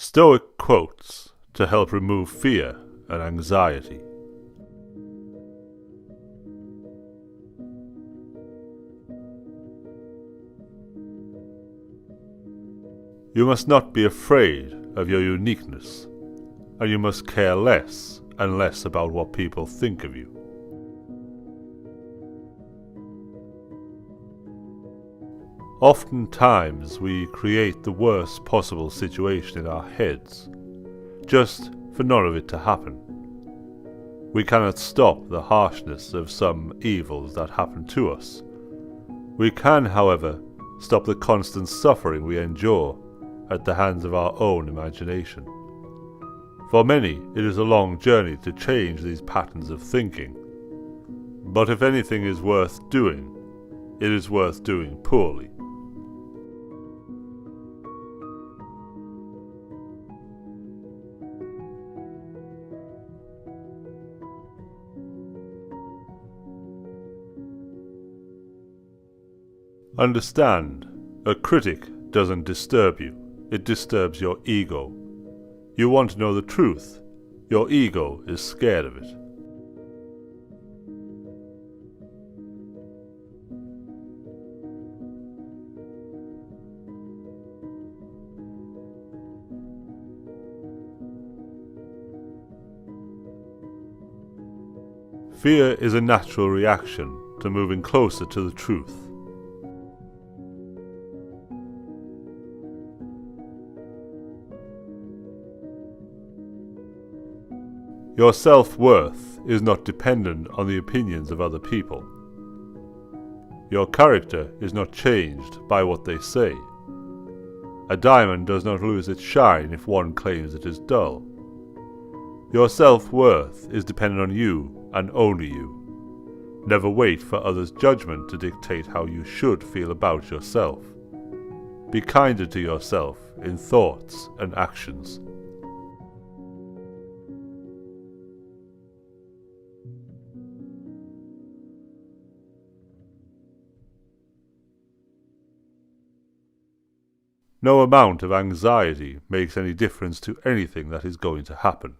Stoic Quotes to help remove fear and anxiety. You must not be afraid of your uniqueness, and you must care less and less about what people think of you. Oftentimes we create the worst possible situation in our heads, just for none of it to happen. We cannot stop the harshness of some evils that happen to us. We can, however, stop the constant suffering we endure at the hands of our own imagination. For many, it is a long journey to change these patterns of thinking. But if anything is worth doing, it is worth doing poorly. Understand, a critic doesn't disturb you, it disturbs your ego. You want to know the truth, your ego is scared of it. Fear is a natural reaction to moving closer to the truth. Your self-worth is not dependent on the opinions of other people. Your character is not changed by what they say. A diamond does not lose its shine if one claims it is dull. Your self-worth is dependent on you and only you. Never wait for others' judgment to dictate how you should feel about yourself. Be kinder to yourself in thoughts and actions. No amount of anxiety makes any difference to anything that is going to happen.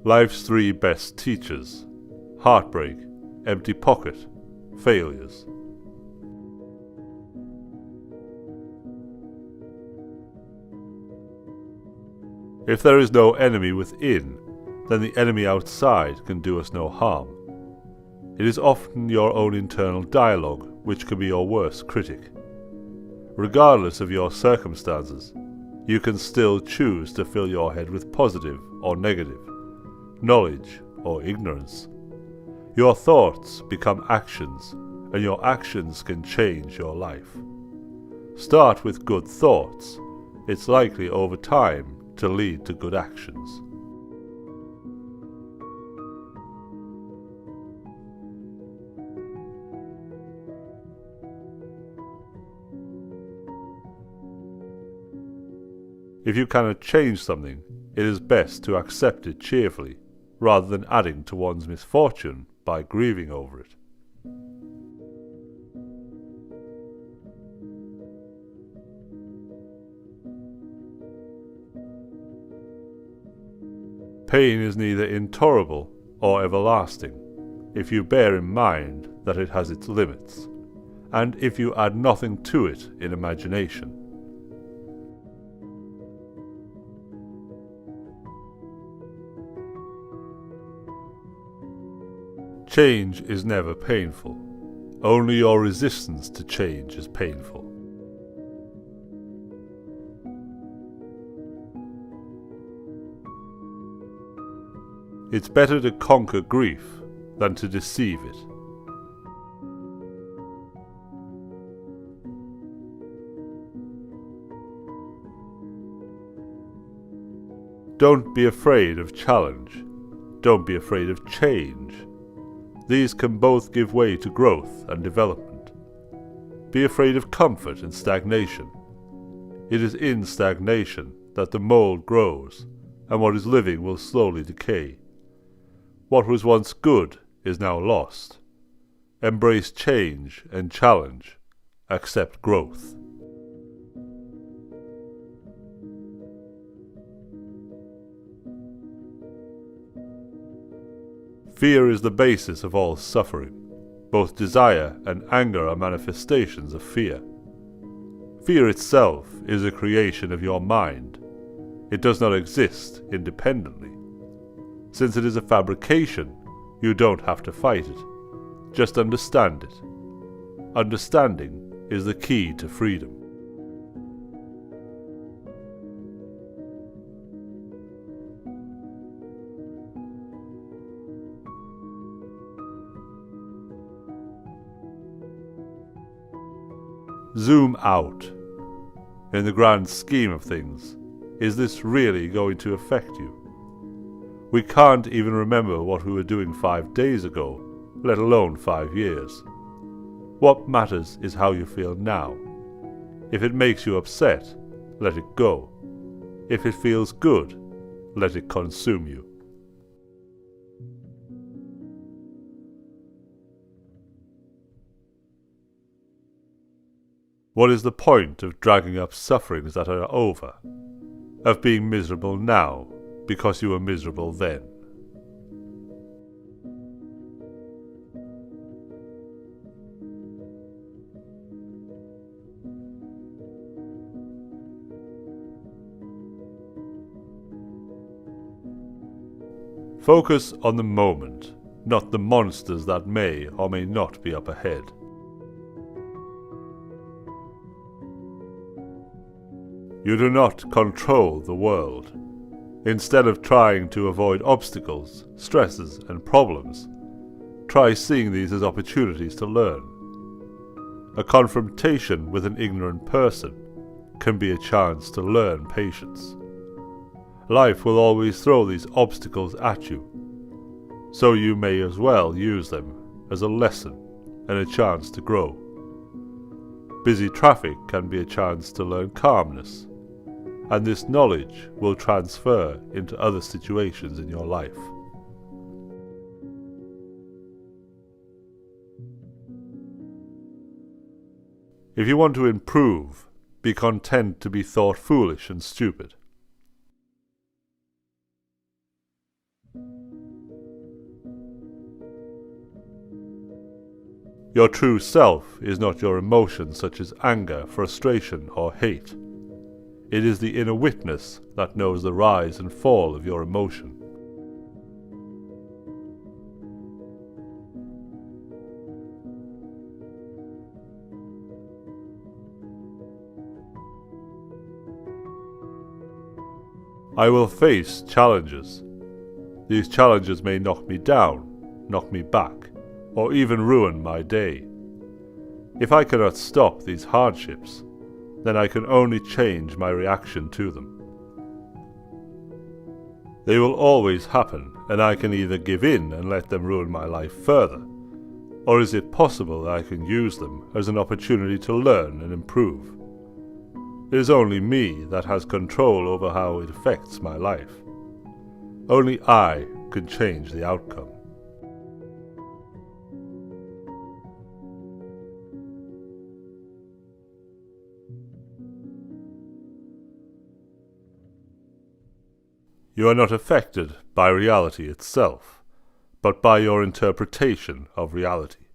Life's three best teachers: heartbreak, empty pocket, failures. If there is no enemy within, then the enemy outside can do us no harm. It is often your own internal dialogue which can be your worst critic. Regardless of your circumstances, you can still choose to fill your head with positive or negative, knowledge or ignorance. Your thoughts become actions, and your actions can change your life. Start with good thoughts. It's likely over time to lead to good actions. If you cannot change something, it is best to accept it cheerfully, rather than adding to one's misfortune by grieving over it. Pain is neither intolerable or everlasting, if you bear in mind that it has its limits, and if you add nothing to it in imagination. Change is never painful. Only your resistance to change is painful. It's better to conquer grief than to deceive it. Don't be afraid of challenge. Don't be afraid of change. These can both give way to growth and development. Be afraid of comfort and stagnation. It is in stagnation that the mold grows, and what is living will slowly decay. What was once good is now lost. Embrace change and challenge. Accept growth. Fear is the basis of all suffering. Both desire and anger are manifestations of fear. Fear itself is a creation of your mind. It does not exist independently. Since it is a fabrication, you don't have to fight it. Just understand it. Understanding is the key to freedom. Zoom out. In the grand scheme of things, is this really going to affect you? We can't even remember what we were doing 5 days ago, let alone 5 years. What matters is how you feel now. If it makes you upset, let it go. If it feels good, let it consume you. What is the point of dragging up sufferings that are over? Of being miserable now because you were miserable then? Focus on the moment, not the monsters that may or may not be up ahead. You do not control the world. Instead of trying to avoid obstacles, stresses, and problems, try seeing these as opportunities to learn. A confrontation with an ignorant person can be a chance to learn patience. Life will always throw these obstacles at you, so you may as well use them as a lesson and a chance to grow. Busy traffic can be a chance to learn calmness, and this knowledge will transfer into other situations in your life. If you want to improve, be content to be thought foolish and stupid. Your true self is not your emotions such as anger, frustration, or hate. It is the inner witness that knows the rise and fall of your emotion. I will face challenges. These challenges may knock me down, knock me back, or even ruin my day. If I cannot stop these hardships, then I can only change my reaction to them. They will always happen, and I can either give in and let them ruin my life further, or is it possible that I can use them as an opportunity to learn and improve? It is only me that has control over how it affects my life. Only I can change the outcome. You are not affected by reality itself, but by your interpretation of reality.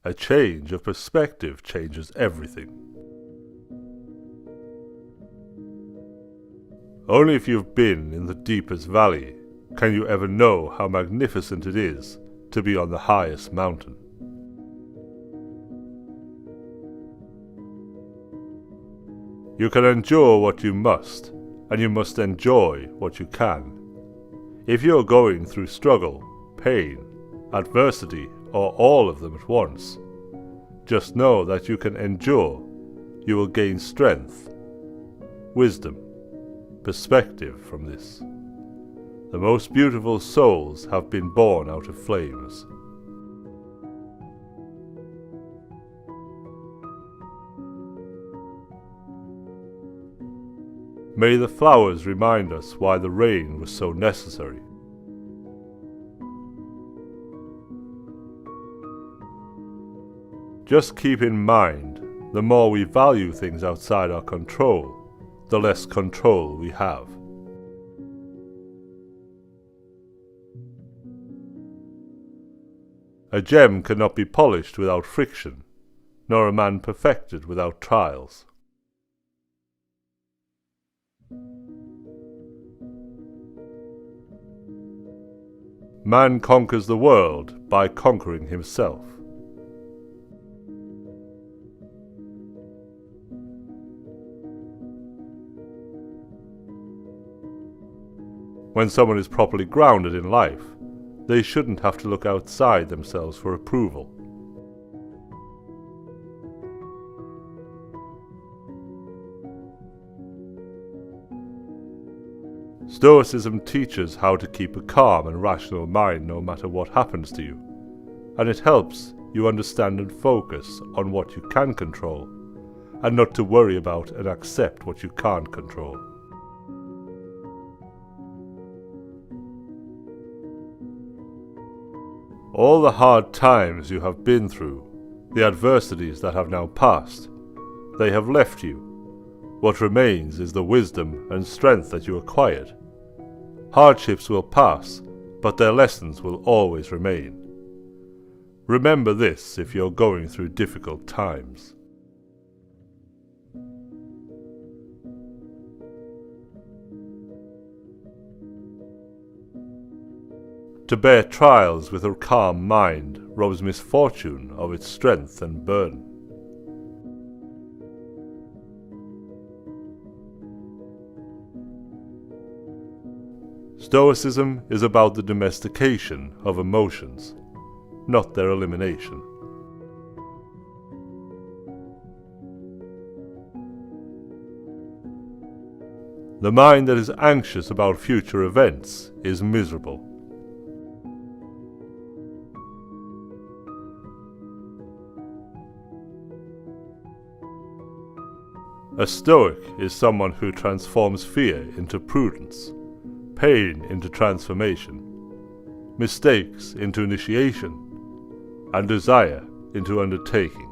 A change of perspective changes everything. Only if you've been in the deepest valley can you ever know how magnificent it is to be on the highest mountain. You can endure what you must, and you must enjoy what you can. If you are going through struggle, pain, adversity, or all of them at once, just know that you can endure. You will gain strength, wisdom, perspective from this. The most beautiful souls have been born out of flames. May the flowers remind us why the rain was so necessary. Just keep in mind, the more we value things outside our control, the less control we have. A gem cannot be polished without friction, nor a man perfected without trials. Man conquers the world by conquering himself. When someone is properly grounded in life, they shouldn't have to look outside themselves for approval. Stoicism teaches how to keep a calm and rational mind no matter what happens to you, and it helps you understand and focus on what you can control, and not to worry about and accept what you can't control. All the hard times you have been through, the adversities that have now passed, they have left you. What remains is the wisdom and strength that you acquired. Hardships will pass, but their lessons will always remain. Remember this if you're going through difficult times. To bear trials with a calm mind robs misfortune of its strength and burden. Stoicism is about the domestication of emotions, not their elimination. The mind that is anxious about future events is miserable. A Stoic is someone who transforms fear into prudence, pain into transformation, mistakes into initiation, and desire into undertaking.